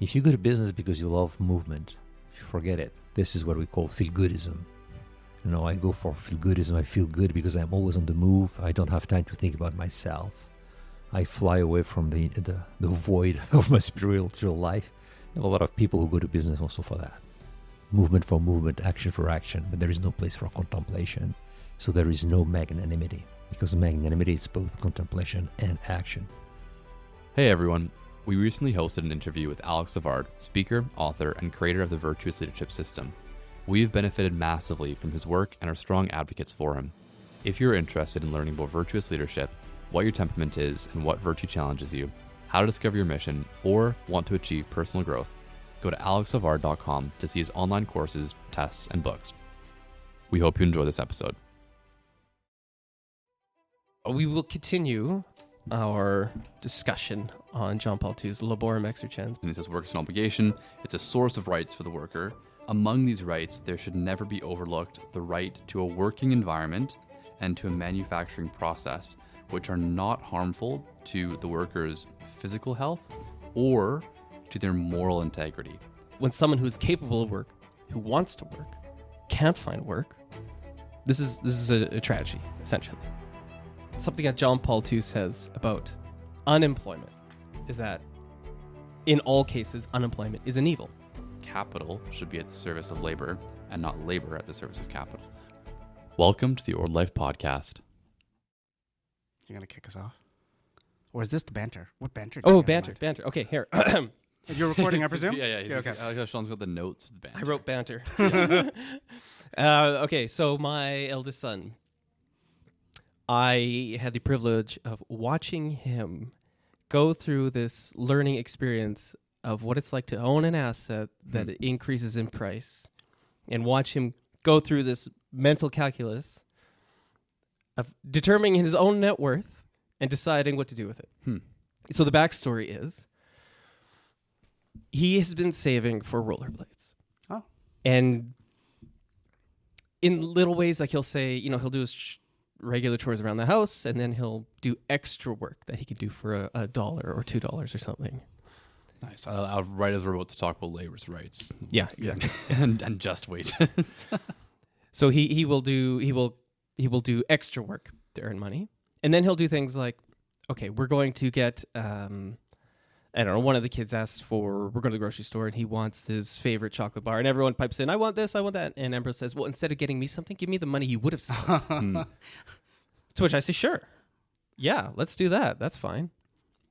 If you go to business because you love movement, forget it. This is what we call feel-goodism. I go for feel-goodism. I feel good because I'm always on the move. I don't have time to think about myself. I fly away from the void of my spiritual life. I have a lot of people who go to business also for that. Movement for movement, action for action, but there is no place for contemplation. So there is no magnanimity, because magnanimity is both contemplation and action. Hey everyone, we recently hosted an interview with Alex Savard, speaker, author, and creator of the Virtuous Leadership System. We've benefited massively from his work and are strong advocates for him. If you're interested in learning about virtuous leadership, what your temperament is and what virtue challenges you, how to discover your mission, or want to achieve personal growth, go to alexsavard.com to see his online courses, tests, and books. We hope you enjoy this episode. We will continue our discussion on John Paul II's Laborem Exercens. And it says work is an obligation. It's a source of rights for the worker. Among these rights, there should never be overlooked the right to a working environment and to a manufacturing process, which are not harmful to the worker's physical health or to their moral integrity. When someone who is capable of work, who wants to work, can't find work, this is a tragedy, essentially. Something that John Paul II says about unemployment is that in all cases, unemployment is an evil. Capital should be at the service of labor and not labor at the service of capital. Welcome to the Ord Life Podcast. You're going to kick us off? Or is this the banter? What banter? Oh, banter. Okay, here. You're recording, I presume? Yeah. Okay. I like how Sean's got the notes of the banter. I wrote banter. Okay, so my eldest son, I had the privilege of watching him go through this learning experience of what it's like to own an asset that increases in price, and watch him go through this mental calculus of determining his own net worth and deciding what to do with it. So the backstory is he has been saving for rollerblades. Oh. And in little ways, like he'll say, he'll do his regular chores around the house, and then he'll do extra work that he could do for $1 or $2 or something. Nice. I'll right as we're about to talk about labor's rights. Yeah, exactly. and just wages. So he will do extra work to earn money, and then he'll do things like, okay, we're going to get I don't know, one of the kids asked we're going to the grocery store and he wants his favorite chocolate bar, and everyone pipes in, I want this, I want that, and Ambrose says, well, instead of getting me something, give me the money you would have spent. To which I say, sure, yeah, let's do that, that's fine.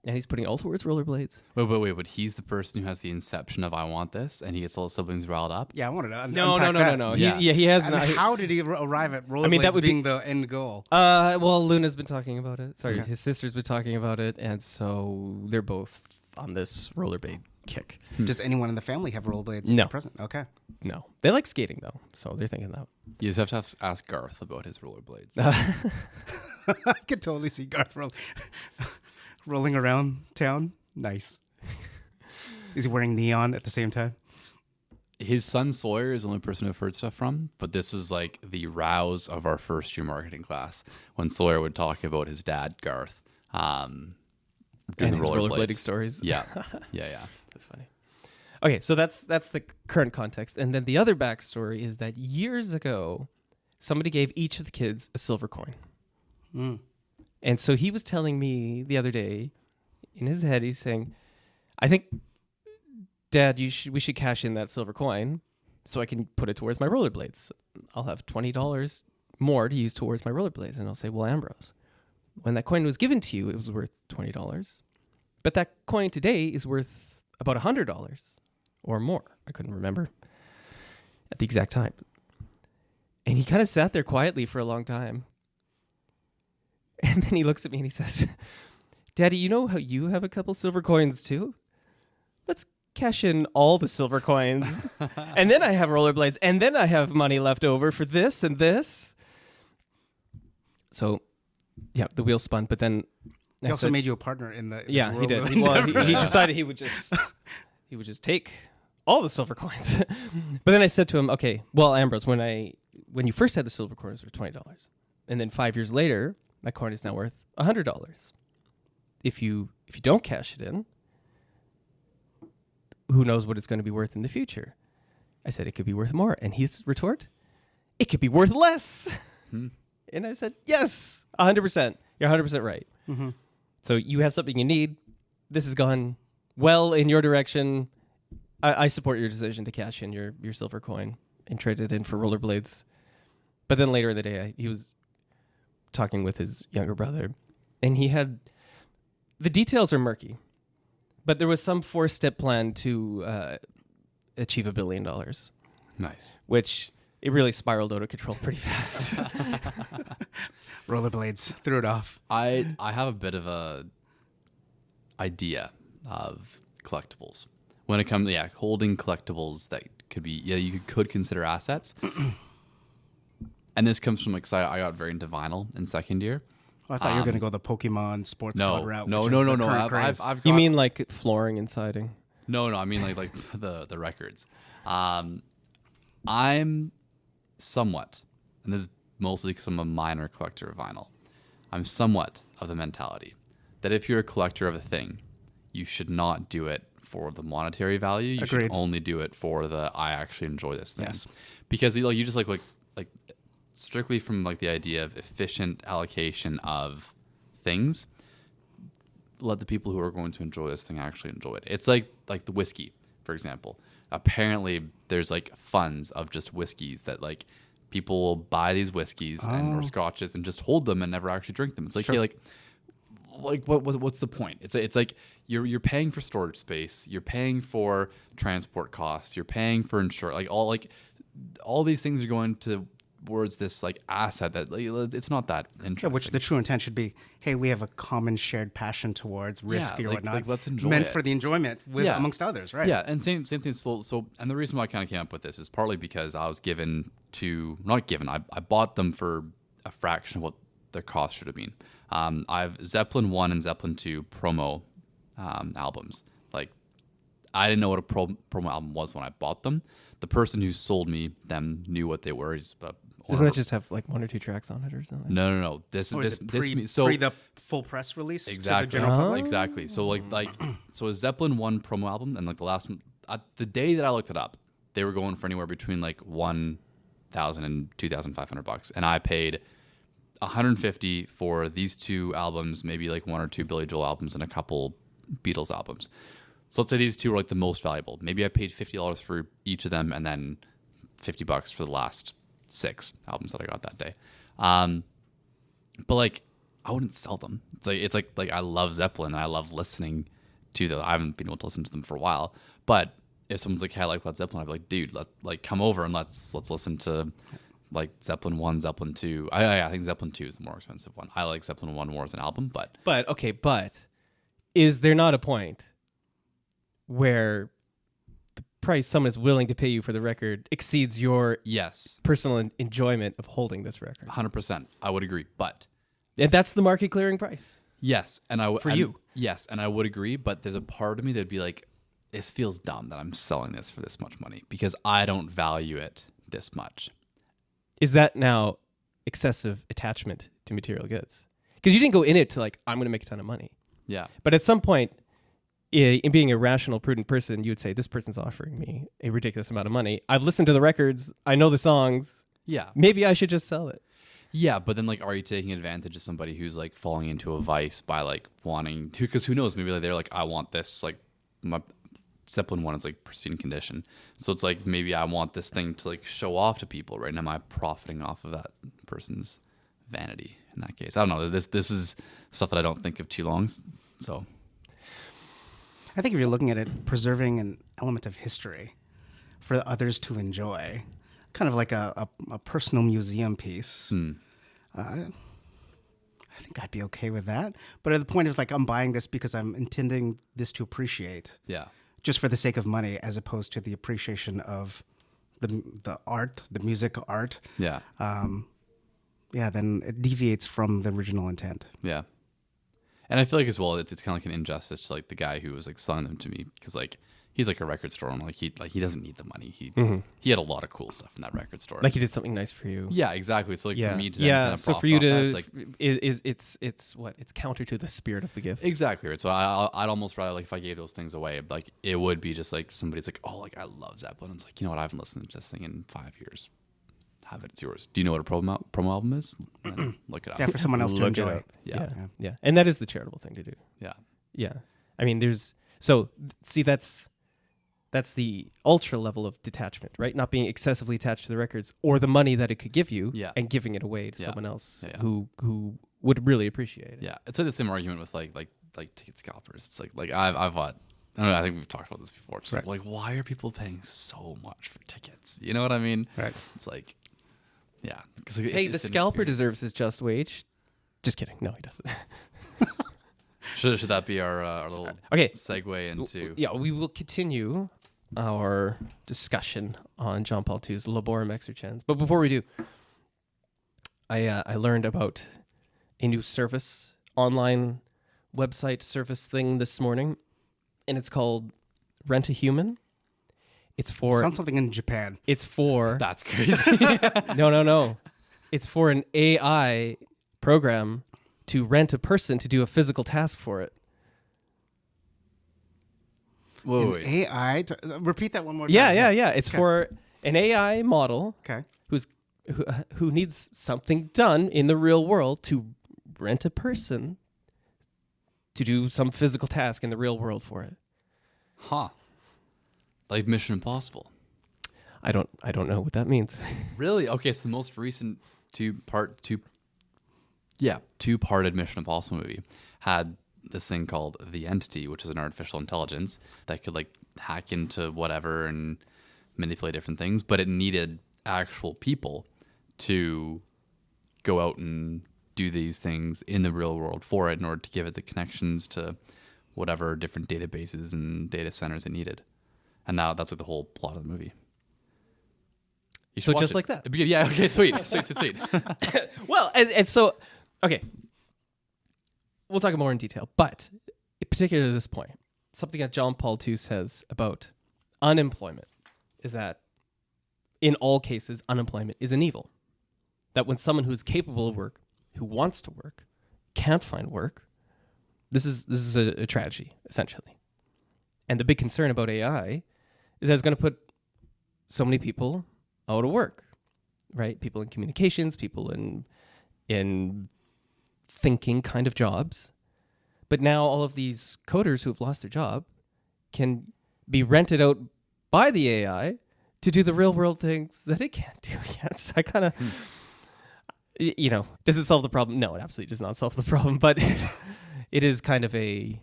And he's putting all towards rollerblades. Wait, but he's the person who has the inception of I want this, and he gets all the siblings riled up? Yeah, I wanted to No. Yeah. He has I not. mean, how did he arrive at rollerblades that would being the end goal? Well, Luna's been talking about it. Sorry, Okay. his sister's been talking about it, and so they're both on this rollerblade kick. Does anyone in the family have rollerblades No. at present? Okay. No, they like skating though, so they're thinking that. You just have to ask Garth about his rollerblades. I could totally see Garth rolling around town. Nice. Is he wearing neon at the same time? His son Sawyer is the only person I've heard stuff from, but this is like the rouse of our first year marketing class when Sawyer would talk about his dad, Garth, doing And the his rollerblading rollerblades. stories. Yeah. That's funny. Okay, so that's the current context, and then the other backstory is that years ago, somebody gave each of the kids a silver coin. And so he was telling me the other day, in his head, he's saying, I think, Dad, we should cash in that silver coin so I can put it towards my rollerblades. I'll have $20 more to use towards my rollerblades. And I'll say, well, Ambrose, when that coin was given to you, it was worth $20. But that coin today is worth about $100 or more. I couldn't remember at the exact time. And he kind of sat there quietly for a long time. And then he looks at me and he says, Daddy, you know how you have a couple silver coins too? Let's cash in all the silver coins. And then I have rollerblades. And then I have money left over for this and this. So, yeah, the wheel spun. But then He also made you a partner in the. Yeah, he did. He decided he would just take all the silver coins. But then I said to him, okay, well, Ambrose, when you first had the silver coins, were $20, and then 5 years later, that coin is now worth $100. If you don't cash it in, who knows what it's going to be worth in the future? I said, it could be worth more. And his retort, it could be worth less. And I said, yes, 100%. You're 100% right. Mm-hmm. So you have something you need. This has gone well in your direction. I support your decision to cash in your silver coin and trade it in for rollerblades. But then later in the day, he was talking with his younger brother, and he had, the details are murky, but there was some 4-step plan to achieve $1 billion. Nice. Which it really spiraled out of control pretty fast. Rollerblades, threw it off. I have a bit of a idea of collectibles when it comes to holding collectibles that could be you could consider assets. And this comes from like, I got very into vinyl in second year. Well, I thought you were going to go the Pokemon sports card route. No. I've got, You mean like flooring and siding? No. I mean like the records. I'm somewhat, and this is mostly because I'm a minor collector of vinyl. I'm somewhat of the mentality that if you're a collector of a thing, you should not do it for the monetary value. You Agreed. should only do it for the I actually enjoy this thing. Yes. Because you just like strictly from like the idea of efficient allocation of things, let the people who are going to enjoy this thing actually enjoy it. It's like the whiskey, for example. Apparently there's like funds of just whiskeys that like people will buy these whiskeys or scotches and just hold them and never actually drink them. It's like, hey, what's the point? It's like you're paying for storage space, you're paying for transport costs, you're paying for insurance, all these things are going towards this like asset that it's not that interesting. Yeah, which the true intent should be, hey, we have a common shared passion towards risky or whatnot. Let's enjoy meant it. for the enjoyment amongst others, right? Yeah, and same thing. So, and the reason why I kind of came up with this is partly because I was I bought them for a fraction of what their cost should have been. I have Zeppelin 1 and Zeppelin 2 promo albums. Like, I didn't know what a promo album was when I bought them. The person who sold me them knew what they were. Doesn't it just have like 1 or 2 tracks on it or something? No. This Or is is it this. pre the full press release Exactly. to the general public? Exactly. So so a Zeppelin 1 promo album, and like the last one, the day that I looked it up, they were going for anywhere between like $1,000 and $2,500, and I paid $150 for these 2 albums, maybe like 1 or 2 Billy Joel albums, and a couple Beatles albums. So let's say these 2 were like the most valuable. Maybe I paid $50 for each of them, and then $50 for the last 6 albums that I got that day. But like, I wouldn't sell them. It's like I love Zeppelin and I love listening to them. I haven't been able to listen to them for a while, but if someone's like, hey, I like Led Zeppelin, I'd be like, dude, come over and let's listen to like Zeppelin 1, Zeppelin 2. I think Zeppelin 2 is the more expensive one. I like Zeppelin 1 more as an album, but is there not a point where the price someone is willing to pay you for the record exceeds your yes, personal enjoyment of holding this record? 100%, I would agree, but And that's the market clearing price. yes, and you. Yes, and I would agree, but there's a part of me that'd be like, this feels dumb that I'm selling this for this much money because I don't value it this much. Is that now excessive attachment to material goods? Because you didn't go in it to like, I'm going to make a ton of money. Yeah. But at some point, in being a rational, prudent person, you would say, this person's offering me a ridiculous amount of money. I've listened to the records. I know the songs. Yeah. Maybe I should just sell it. Yeah, but then like, are you taking advantage of somebody who's like falling into a vice by like wanting to? Because who knows? Maybe like, they're like, I want this. Like my Zeppelin 1 is like pristine condition, so it's like maybe I want this thing to like show off to people, right? And am I profiting off of that person's vanity in that case? I don't know. This is stuff that I don't think of too long. So I think if you're looking at it, preserving an element of history for others to enjoy, kind of like a personal museum piece, I think I'd be okay with that. But the point is, like, I'm buying this because I'm intending this to appreciate. yeah. Just for the sake of money, as opposed to the appreciation of the art, the music art. Yeah. Then it deviates from the original intent. Yeah. And I feel like as well, it's kind of like an injustice to like the guy who was like selling them to me, because like He's like a record store owner. He doesn't need the money. He had a lot of cool stuff in that record store. Like he did something nice for you. Yeah, exactly. So like for me to then yeah. kind of So profit for you off that, to, it's like it's counter to the spirit of the gift. exactly right. So I'd almost rather like if I gave those things away, like it would be just like somebody's like, oh, like I love Zeppelin. It's like, you know what? I haven't listened to this thing in 5 years. Have it. It's yours. Do you know what a promo album is? Look it up. Yeah, for someone else to Look it enjoy. up. Yeah. Yeah. And that is the charitable thing to do. Yeah. Yeah. I mean, that's the ultra level of detachment, right? Not being excessively attached to the records or the money that it could give you and giving it away to someone else who would really appreciate it. Yeah. It's like the same argument with like ticket scalpers. It's like I've bought, I don't know, I think we've talked about this before. Just like why are people paying so much for tickets? You know what I mean? Right. It's like, yeah. Hey, the scalper deserves his just wage. Just kidding. No, he doesn't. Should that be our little segue into? Yeah, we will continue our discussion on John Paul II's Laborem Exercens. But before we do, I learned about a new service, online website service thing this morning, and it's called Rent a Human. It's for Sounds something in Japan. It's for That's crazy. No. It's for an AI program to rent a person to do a physical task for it. Whoa, An AI. Repeat that one more time. Yeah. It's for an AI model Okay. who needs something done in the real world to rent a person to do some physical task in the real world for it. Huh. Like Mission Impossible. I don't know what that means. Really? Okay, so the most recent two-parted Mission Impossible movie had this thing called the Entity, which is an artificial intelligence that could like hack into whatever and manipulate different things, but it needed actual people to go out and do these things in the real world for it in order to give it the connections to whatever different databases and data centers it needed. And now that's like the whole plot of the movie. You should So watch just it. like that. Yeah, okay, sweet. Sweet. Well, and so, okay. We'll talk more in detail, but particularly at this point, something that John Paul II says about unemployment is that in all cases, unemployment is an evil. That when someone who is capable of work, who wants to work, can't find work, this is a tragedy, essentially. And the big concern about AI is that it's going to put so many people out of work, right? People in communications, people in thinking kind of jobs. But now all of these coders who have lost their job can be rented out by the AI to do the real world things that it can't do yet. So I kind of, does it solve the problem? No, it absolutely does not solve the problem, but it is kind of a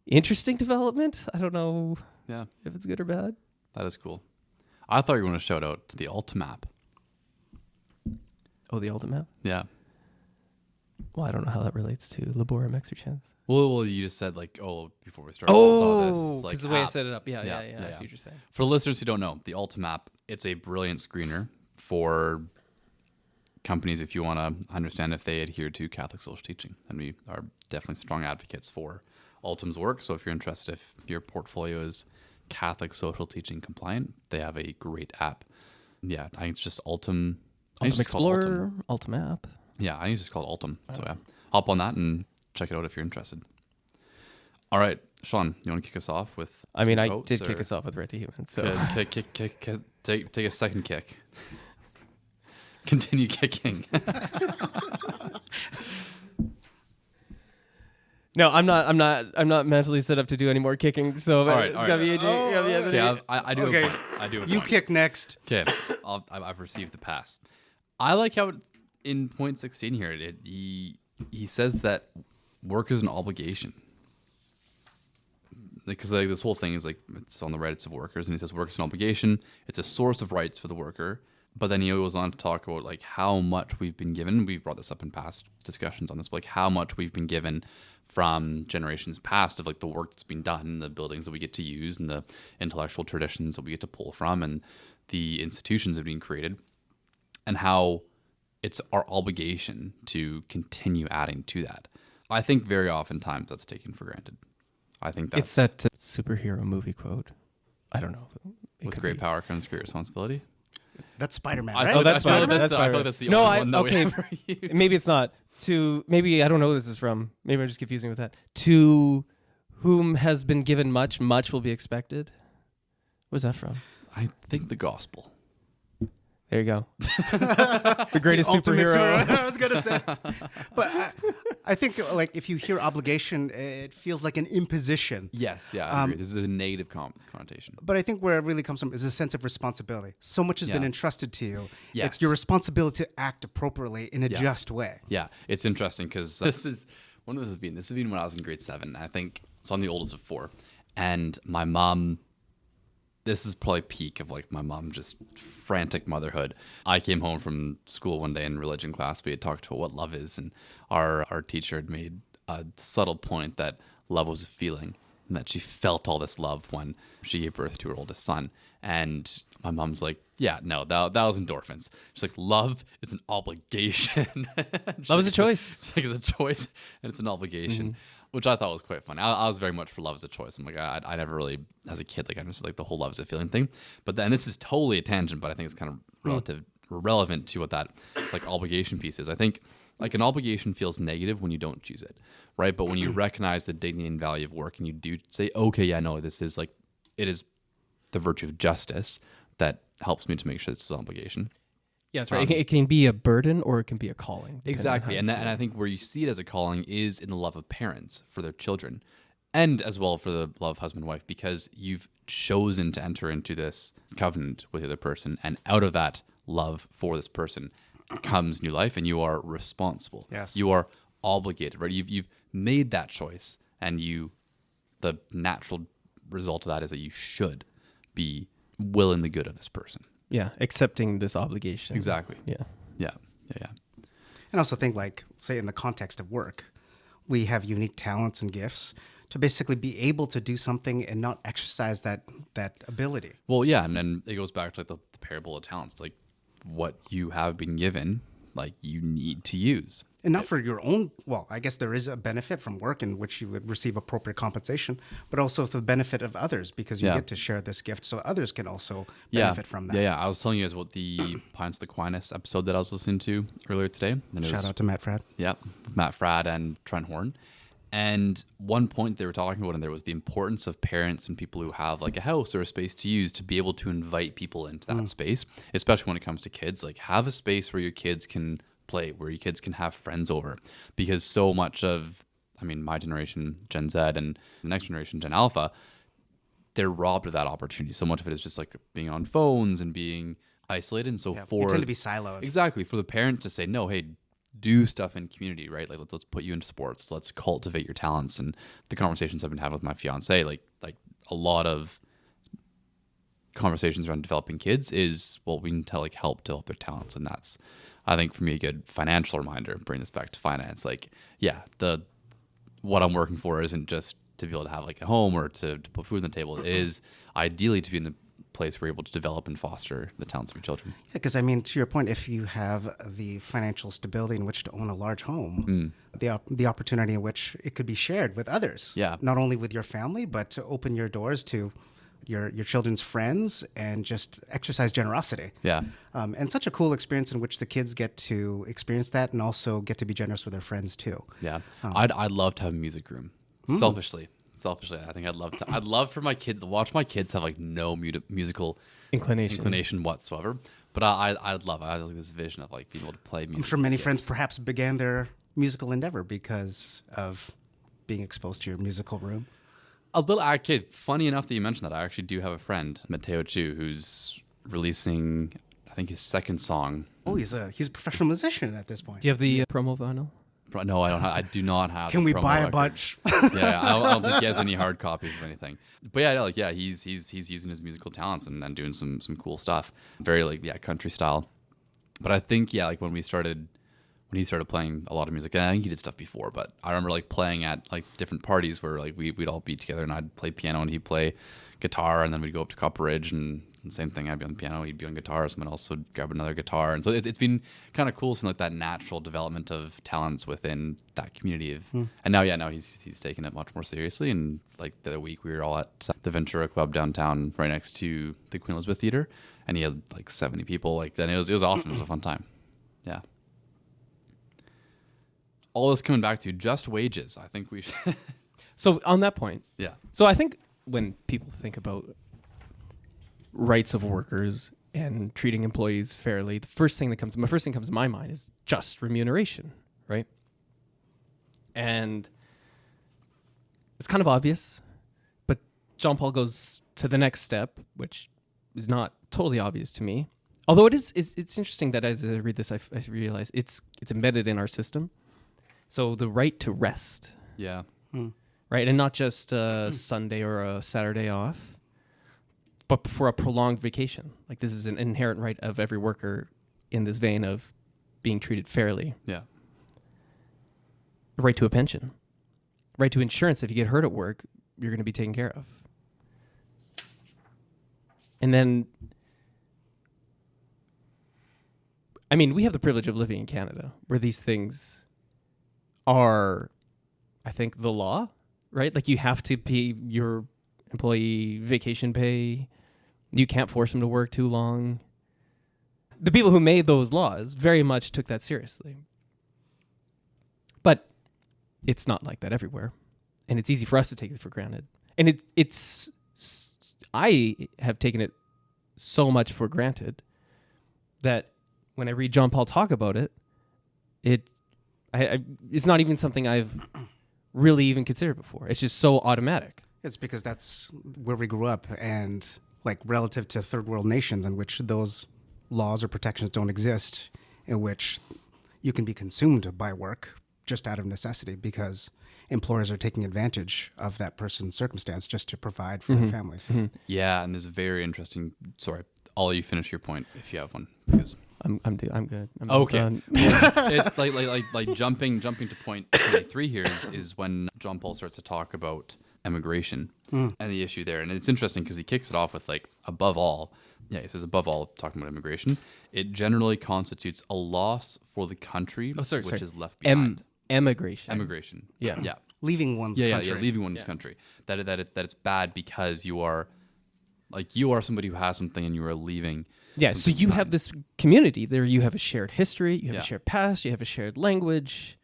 interesting development. I don't know if it's good or bad. That is cool. I thought you were going to shout out to the Ultimap. Oh, the Ultimap? Yeah. Well, I don't know how that relates to Laborem Exercens. Well, you just said before we started, I saw this because the way I set it up. Yeah, I see what you're saying. For listeners who don't know, the Ultimap, it's a brilliant screener for companies if you want to understand if they adhere to Catholic social teaching. And we are definitely strong advocates for Ultim's work. So if you're interested, if your portfolio is Catholic social teaching compliant, they have a great app. Yeah, I think it's just Ultim. Ultim Explorer, Ultimap. Yeah, I think it's just called Ultim. So yeah, hop on that and check it out if you're interested. All right, Sean, you want to kick us off with? I mean, I quotes, did kick us off with Rent a Human. So take a second kick. Continue kicking. No, I'm not mentally set up to do any more kicking. So All right, it's gotta be AJ. Okay, I do. Okay. I do. You kick next. Okay, I've received the pass. I like how in point 16 here, he says that work is an obligation. Because this whole thing is it's on the rights of workers, and he says work is an obligation. It's a source of rights for the worker. But then he goes on to talk about how much we've been given. We've brought this up in past discussions on this, but how much we've been given from generations past of the work that's been done, the buildings that we get to use, and the intellectual traditions that we get to pull from, and the institutions that have been created, and how it's our obligation to continue adding to that. I think very oftentimes that's taken for granted. I think that's... It's that superhero movie quote. I don't know. With great power comes great responsibility. That's Spider-Man, I right? feel that's I feel Spider-Man. that's the- I feel like that's the only one that we ever use. Maybe it's not. Maybe I don't know who this is from. Maybe I'm just confusing with that. To whom has been given much, much will be expected. Where's that from? I think the gospel. There you go. The greatest Ultimate superhero. I was gonna say, but I think like if you hear obligation, it feels like an imposition. Yes, yeah, I agree. This is a negative connotation. But I think where it really comes from is a sense of responsibility. So much has been Yeah. entrusted to you. Yes. It's your responsibility to act appropriately in a Yeah. just way. Yeah, it's interesting because this is when this has been. This has been when I was in grade 7. I think so. I'm the oldest of 4, and my mom. This is probably peak of like my mom just frantic motherhood. I came home from school one day in religion class. We had talked about what love is, and our teacher had made a subtle point that love was a feeling, and that she felt all this love when she gave birth to her oldest son. And my mom's like, "Yeah, no, that was endorphins." She's like, "Love is an obligation." Love is a choice. It's like it's a choice and it's an obligation, which I thought was quite fun. I was very much for love as a choice. I'm like, I never really, as a kid, like I understood like the whole love is a feeling thing. But then this is totally a tangent, but I think it's kind of relevant to what that like obligation piece is. I think like an obligation feels negative when you don't choose it, right? But when you recognize the dignity and value of work and you do say, okay, yeah, no, this is like, it is the virtue of justice that helps me to make sure this is an obligation. Yeah, that's right. It can be a burden or it can be a calling. Exactly. And I think where you see it as a calling is in the love of parents for their children, and as well for the love of husband and wife, because you've chosen to enter into this covenant with the other person, and out of that love for this person comes new life, and you are responsible. Yes. You are obligated, right? You've made that choice, and the natural result of that is that you should be willing the good of this person. Yeah, accepting this obligation. Exactly. Yeah. Yeah. And also think like, say in the context of work, we have unique talents and gifts to basically be able to do something and not exercise that ability. Well, yeah, and then it goes back to like the parable of talents. Like what you have been given, like you need to use. And not for your own, well, I guess there is a benefit from work in which you would receive appropriate compensation, but also for the benefit of others because you get to share this gift so others can also benefit from that. Yeah. I was telling you guys about the Pines to the Aquinas episode that I was listening to earlier today. And Shout out to Matt Fradd. Yep, Matt Fradd and Trent Horn. And one point they were talking about in there was the importance of parents and people who have like a house or a space to use to be able to invite people into that space, especially when it comes to kids. Like have a space where your kids can play, where your kids can have friends over, because so much of, I mean, my generation, Gen Z, and the next generation, Gen Alpha, they're robbed of that opportunity. So much of it is just like being on phones and being isolated. And so You tend to be siloed. Exactly. For the parents to say, no, hey, do stuff in community, right? Like let's put you into sports. Let's cultivate your talents. And the conversations I've been having with my fiance, like a lot of conversations around developing kids is, well, we need to like help develop their talents. And that's, I think for me, a good financial reminder, bring this back to finance. Like, yeah, what I'm working for isn't just to be able to have like a home or to put food on the table. It is ideally to be in a place where you're able to develop and foster the talents of your children. Yeah, because I mean, to your point, if you have the financial stability in which to own a large home, the opportunity in which it could be shared with others, not only with your family, but to open your doors to your children's friends and just exercise generosity. Yeah. And such a cool experience in which the kids get to experience that and also get to be generous with their friends too. Yeah. I'd love to have a music room. Selfishly, I think I'd love for my kids to watch my kids have like no musical inclination whatsoever. But I had like this vision of like being able to play music. I'm sure many friends perhaps began their musical endeavor because of being exposed to your musical room. A little kid. Funny enough that you mentioned that. I actually do have a friend, Mateo Chu, who's releasing, I think, his second song. Oh, he's a professional musician at this point. Do you have the promo vinyl? No, I don't. I do not have. Can we buy a record. bunch? Yeah, I don't think he has any hard copies of anything. But yeah, he's using his musical talents and doing some cool stuff. Very country style. But I think like when he started playing a lot of music, and I think he did stuff before, but I remember like playing at like different parties where like we'd all be together and I'd play piano and he'd play guitar, and then we'd go up to Copper Ridge and same thing. I'd be on the piano, he'd be on guitar, someone else would grab another guitar. And so it's been kind of cool seeing like that natural development of talents within that community of, and now he's taking it much more seriously. And like the other week we were all at the Ventura Club downtown right next to the Queen Elizabeth Theater, and he had like 70 people, like, and it was awesome. It was a fun time. Yeah. All this coming back to just wages. I think we should. So on that point, Yeah. so I think when people think about rights of workers and treating employees fairly, the first thing that comes to my mind is just remuneration, right? And it's kind of obvious, but Jean Paul goes to the next step, which is not totally obvious to me. Although it's interesting that as I read this, I realize it's embedded in our system. So the right to rest, Yeah. right? And not just a Sunday or a Saturday off, but for a prolonged vacation. Like this is an inherent right of every worker in this vein of being treated fairly. Yeah. The right to a pension, right to insurance. If you get hurt at work, you're going to be taken care of. And then, I mean, we have the privilege of living in Canada where these things are, I think, the law, right? Like you have to pay your employee vacation pay. You can't force them to work too long. The people who made those laws very much took that seriously. But it's not like that everywhere. And it's easy for us to take it for granted. And I have taken it so much for granted that when I read Jean Paul talk about it, it's not even something I've really even considered before. It's just so automatic. It's because that's where we grew up, and like relative to third world nations in which those laws or protections don't exist, in which you can be consumed by work just out of necessity because employers are taking advantage of that person's circumstance just to provide for their families. Yeah, and there's a very interesting. Sorry, I'll let you finish your point if you have one, because I'm good. I'm okay. done. It's like jumping to point 23 here is when Jean Paul starts to talk about immigration and the issue there, and it's interesting because he kicks it off with like above all. Yeah, he says above all, talking about immigration, it generally constitutes a loss for the country which is left behind. Emigration. Yeah. Leaving one's country. Yeah, leaving one's country. That it's bad because you are somebody who has something and you are leaving. Yeah, so you have this community there. You have a shared history, you have a shared past, you have a shared language,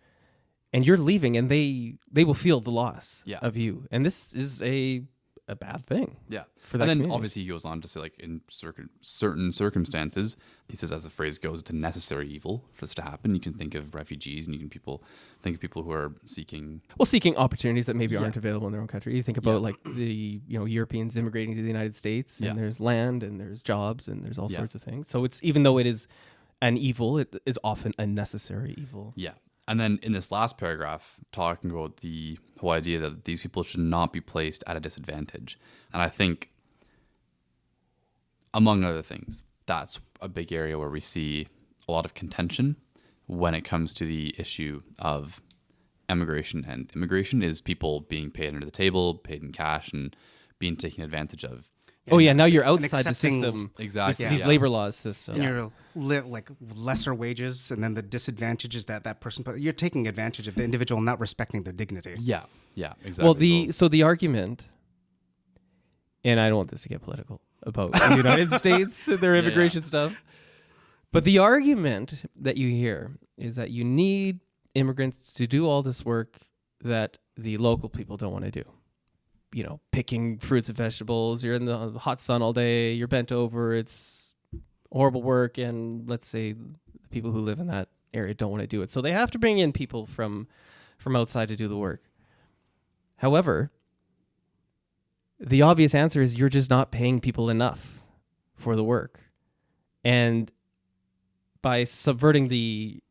and you're leaving, and they will feel the loss of you. And this is a bad thing. Yeah. For that and then community. obviously he goes on to say, like, in certain circumstances, he says, as the phrase goes, it's a necessary evil for this to happen. You can think of refugees, and you can think of people who are seeking opportunities that maybe aren't available in their own country. You think about like the Europeans immigrating to the United States, and there's land, and there's jobs, and there's all sorts of things. So it's, even though it is an evil, it is often a necessary evil. Yeah. And then in this last paragraph, talking about the whole idea that these people should not be placed at a disadvantage. And I think, among other things, that's a big area where we see a lot of contention when it comes to the issue of emigration and immigration, is people being paid under the table, paid in cash, and being taken advantage of. Now you're outside the system. Exactly. These labor laws system. And you're like lesser wages, and then the disadvantages that person put. You're taking advantage of the individual, not respecting their dignity. Yeah, exactly. Well, the argument, and I don't want this to get political about the United States and their immigration stuff, but the argument that you hear is that you need immigrants to do all this work that the local people don't want to do. Picking fruits and vegetables, you're in the hot sun all day, you're bent over, it's horrible work, and let's say the people who live in that area don't want to do it. So they have to bring in people from outside to do the work. However, the obvious answer is you're just not paying people enough for the work. And by subverting the,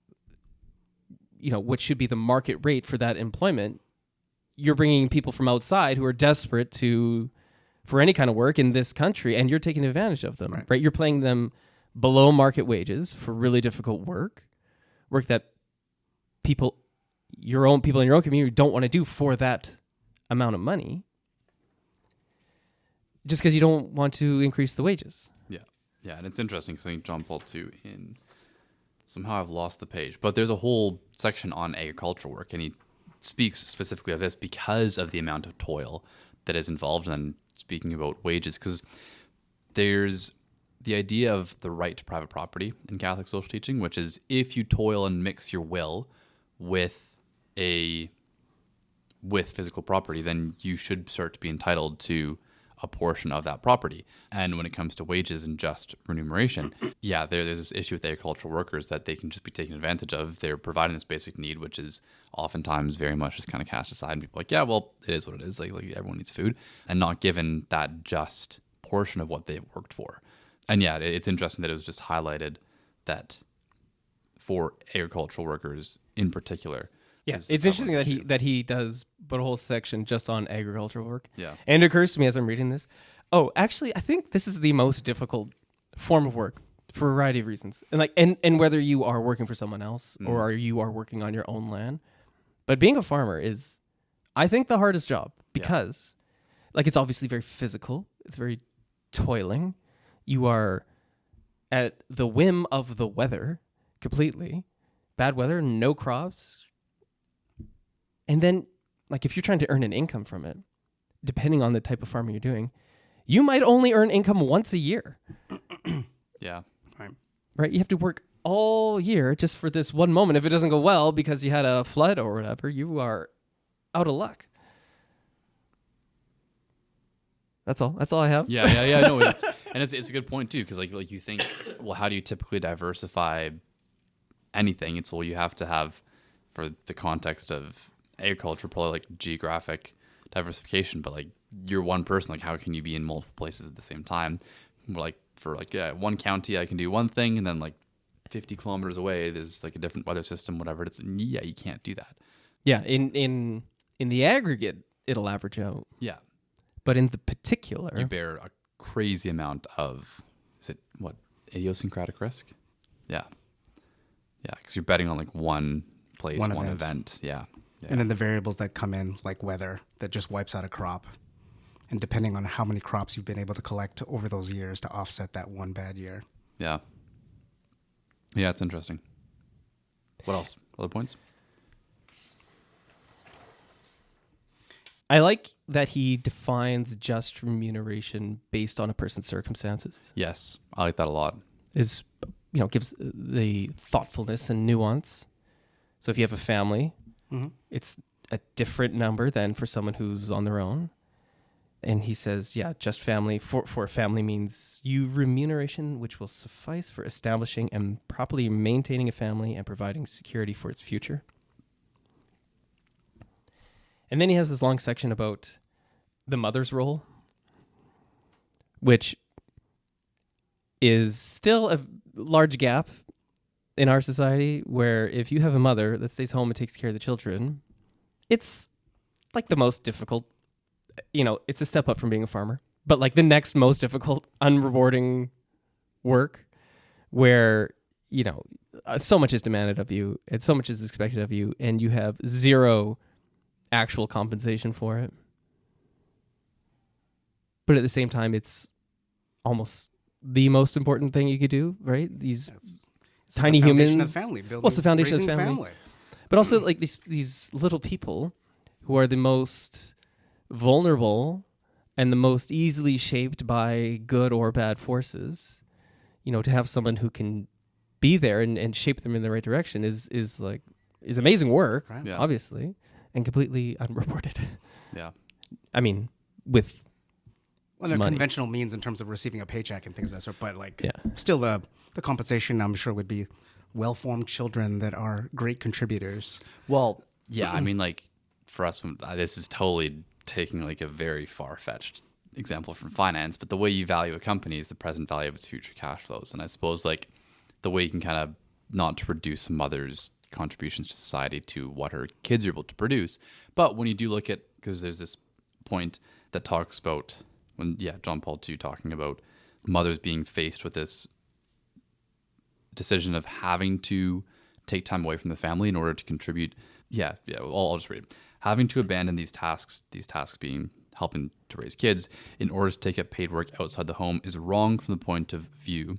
what should be the market rate for that employment, you're bringing people from outside who are desperate for any kind of work in this country, and you're taking advantage of them, right? You're paying them below market wages for really difficult work that your own people in your own community don't want to do for that amount of money, just because you don't want to increase the wages. Yeah, and it's interesting because I think John Paul II somehow I've lost the page, but there's a whole section on agricultural work, and he speaks specifically of this because of the amount of toil that is involved. And then speaking about wages, because there's the idea of the right to private property in Catholic social teaching, which is if you toil and mix your will with physical property, then you should start to be entitled to a portion of that property. And when it comes to wages and just remuneration, there's this issue with agricultural workers that they can just be taken advantage of. They're providing this basic need, which is oftentimes very much just kind of cast aside, and people are like, yeah, well, it is what it is. Like everyone needs food, and not given that just portion of what they've worked for. And yeah, it's interesting that it was just highlighted that for agricultural workers in particular. Yeah, it's interesting that he does put a whole section just on agricultural work. Yeah. And it occurs to me as I'm reading this, actually, I think this is the most difficult form of work for a variety of reasons. And whether you are working for someone else or you are working on your own land. But being a farmer is, I think, the hardest job because it's obviously very physical. It's very toiling. You are at the whim of the weather completely. Bad weather, no crops. And then, if you're trying to earn an income from it, depending on the type of farming you're doing, you might only earn income once a year. Yeah. Right? You have to work all year just for this one moment. If it doesn't go well because you had a flood or whatever, you are out of luck. That's all. That's all I have. Yeah. No, it's a good point too, because like you think, well, how do you typically diversify anything? It's you have to have, for the context of agriculture, probably geographic diversification, but you're one person, how can you be in multiple places at the same time? For one county I can do one thing, and then 50 kilometers away there's a different weather system, whatever it is. Yeah, you can't do that. Yeah, in the aggregate it'll average out. Yeah. But in the particular, you bear a crazy amount of, idiosyncratic risk? Yeah. Yeah, because you're betting on one place, one event. Yeah. And then the variables that come in, like weather, that just wipes out a crop. And depending on how many crops you've been able to collect over those years to offset that one bad year. Yeah. Yeah, it's interesting. What else? Other points? I like that he defines just remuneration based on a person's circumstances. Yes, I like that a lot. Gives the thoughtfulness and nuance. So if you have a family, it's a different number than for someone who's on their own. And he says, just family for a family means remuneration which will suffice for establishing and properly maintaining a family and providing security for its future. And then he has this long section about the mother's role, which is still a large gap in our society, where if you have a mother that stays home and takes care of the children, it's the most difficult, it's a step up from being a farmer, but the next most difficult, unrewarding work where, so much is demanded of you and so much is expected of you, and you have zero actual compensation for it. But at the same time, it's almost the most important thing you could do, right? These tiny humans. Of family, it's the foundation of family. But also these little people who are the most vulnerable and the most easily shaped by good or bad forces. To have someone who can be there and shape them in the right direction is amazing work, right? Yeah. Obviously, and completely unrewarded. Yeah. I mean, with they're conventional means in terms of receiving a paycheck and things of that sort, but still the compensation, I'm sure, would be well-formed children that are great contributors. Well, yeah, I mean, for us, this is totally taking a very far-fetched example from finance, but the way you value a company is the present value of its future cash flows. And I suppose the way you can kind of, not to reduce a mother's contributions to society to what her kids are able to produce, but when you do look at, because there's this point that talks about John Paul II talking about mothers being faced with this decision of having to take time away from the family in order to contribute. I'll just read it. Having to abandon these tasks being helping to raise kids in order to take up paid work outside the home is wrong from the point of view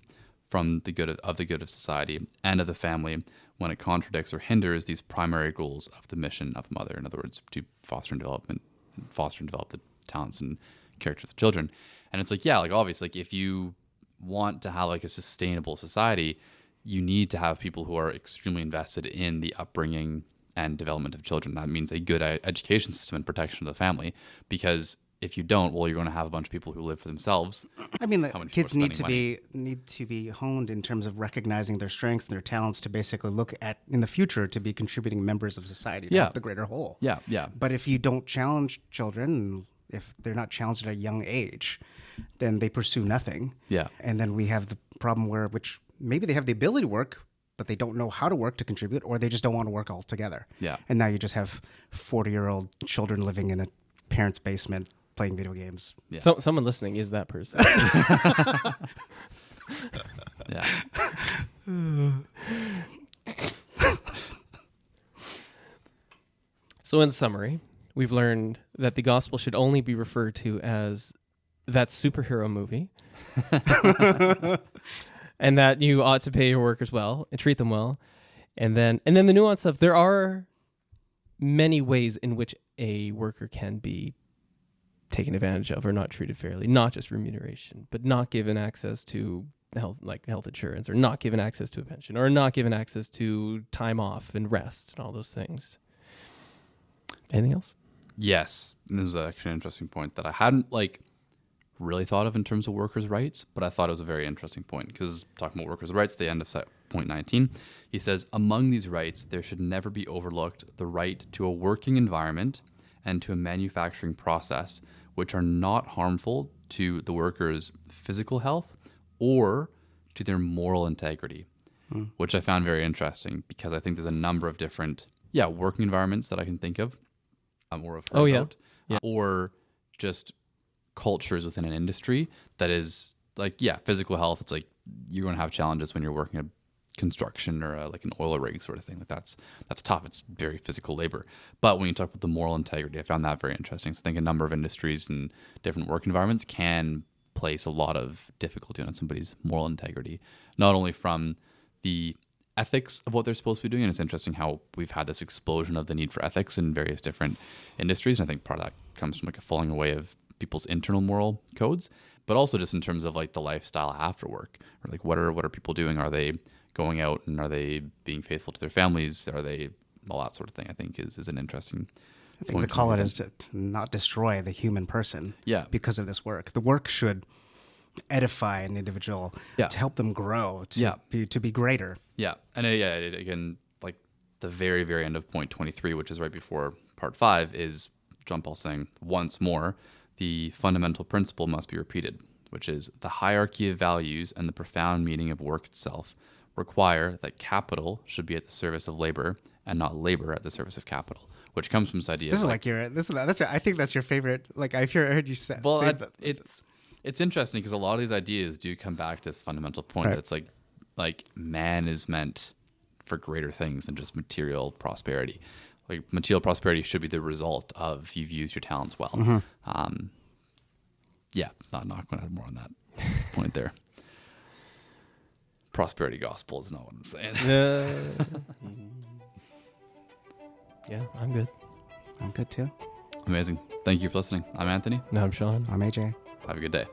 from the good of society and of the family when it contradicts or hinders these primary goals of the mission of a mother. In other words, to foster and develop the talents and characters of children. And it's like, yeah, like obviously, like if you want to have like a sustainable society, you need to have people who are extremely invested in the upbringing and development of children. That means a good education system and protection of the family, because if you don't, well, you're going to have a bunch of people who live for themselves. I mean, the kids need to be honed in terms of recognizing their strengths and their talents to basically look at in the future to be contributing members of society to help the greater whole. Yeah, yeah. But if you don't challenge children, if they're not challenged at a young age, then they pursue nothing. Yeah. And then we have the problem which maybe they have the ability to work, but they don't know how to work to contribute, or they just don't want to work altogether. Yeah. And now you just have 40-year-old children living in a parent's basement playing video games. Yeah. So someone listening is that person. Yeah. So in summary, we've learned that the gospel should only be referred to as that superhero movie. And that you ought to pay your workers well and treat them well. And then the nuance of there are many ways in which a worker can be taken advantage of or not treated fairly, not just remuneration, but not given access to health insurance, or not given access to a pension, or not given access to time off and rest and all those things. Anything else? Yes. And this is actually an interesting point that I hadn't really thought of in terms of workers' rights, but I thought it was a very interesting point, because talking about workers' rights, the end of point 19, he says, among these rights, there should never be overlooked the right to a working environment and to a manufacturing process which are not harmful to the workers' physical health or to their moral integrity, which I found very interesting, because I think there's a number of different working environments that I can think of or have heard about, or just cultures within an industry that is physical health. It's like you're going to have challenges when you're working at construction or like an oil rig sort of thing. Like that's tough. It's very physical labor. But when you talk about the moral integrity, I found that very interesting. So I think a number of industries and different work environments can place a lot of difficulty on somebody's moral integrity, not only from the ethics of what they're supposed to be doing. And it's interesting how we've had this explosion of the need for ethics in various different industries. And I think part of that comes from a falling away of people's internal moral codes, but also just in terms of the lifestyle after work, or what are people doing? Are they going out and are they being faithful to their families? Are they all that sort of thing? I think is an interesting. I think the call it is to not destroy the human person. Yeah. Because of this work, the work should edify an individual to help them grow to be greater. Yeah, and again, the very very end of point 23, which is right before part 5, is John Paul saying once more, the fundamental principle must be repeated, which is the hierarchy of values and the profound meaning of work itself require that capital should be at the service of labor and not labor at the service of capital, which comes from this idea. I think that's your favorite. I've heard you say. Well, say that. It's interesting because a lot of these ideas do come back to this fundamental point. Right. It's like man is meant for greater things than just material prosperity. Material prosperity should be the result of you've used your talents well. Mm-hmm. Not going to add more on that point there. Prosperity gospel is not what I'm saying. Yeah, I'm good. I'm good too. Amazing. Thank you for listening. I'm Anthony. No, I'm Sean. I'm AJ. Have a good day.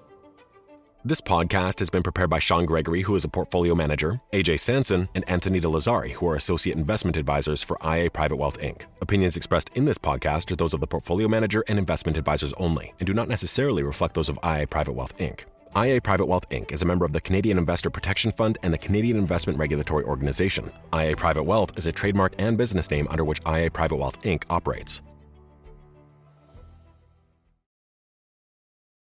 This podcast has been prepared by Sean Gregory, who is a portfolio manager, AJ Sanson, and Anthony De Lazari, who are associate investment advisors for IA Private Wealth, Inc. Opinions expressed in this podcast are those of the portfolio manager and investment advisors only, and do not necessarily reflect those of IA Private Wealth, Inc. IA Private Wealth, Inc. is a member of the Canadian Investor Protection Fund and the Canadian Investment Regulatory Organization. IA Private Wealth is a trademark and business name under which IA Private Wealth, Inc. operates.